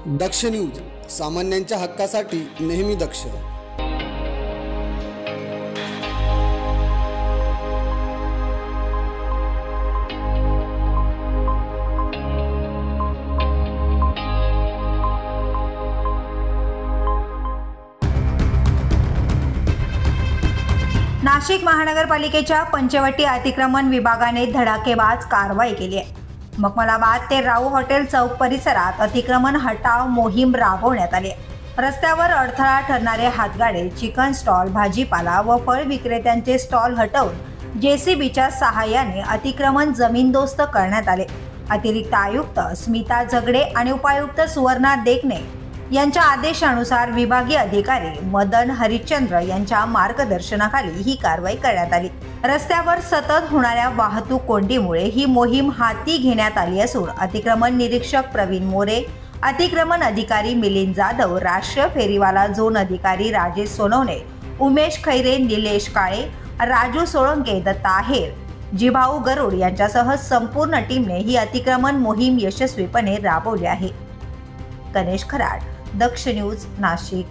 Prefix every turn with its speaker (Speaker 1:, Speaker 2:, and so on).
Speaker 1: दक्ष news, सामान्यांच्या हक्कासाठी नेहमी दक्ष.
Speaker 2: नाशिक महानगरपालिकेच्या पंचवटी अतिक्रमण विभागाने धडाकेबाज कारवाई केली आहे. मखमलाबाद ते राऊ हॉटेल चौक परिसरात अतिक्रमण हटाव मोहीम राबवण्यात आली. रस्त्यावर अडथळा ठरणारे हातगाडे, चिकन स्टॉल, भाजीपाला व फळ विक्रेत्यांचे स्टॉल हटवून जेसीबीच्या सहाय्याने अतिक्रमण जमीनदोस्त करण्यात आले. अतिरिक्त आयुक्त स्मिता झगडे आणि उपायुक्त सुवर्णा देखणे यांच्या आदेशानुसार विभागीय अधिकारी मदन हरिश्चंद्र यांच्या मार्गदर्शनाखाली ही कारवाई करण्यात आली. रस्त्यावर सतत होणाऱ्या वाहतूक कोंडीमुळे ही मोहीम हाती घेण्यात आली असून अतिक्रमण निरीक्षक प्रवीण मोरे, अतिक्रमण अधिकारी मिलिंद जाधव, राष्ट्रीय फेरीवाला झोन अधिकारी राजेश सोनवणे, उमेश खैरे, निलेश काळे, राजू सोळंके, दत्ता आहेर, जिभाऊ गरुड यांच्यासह संपूर्ण टीमने ही अतिक्रमण मोहीम यशस्वीपणे राबवली आहे. गणेश खराड, दक्ष न्यूज, नाशिक.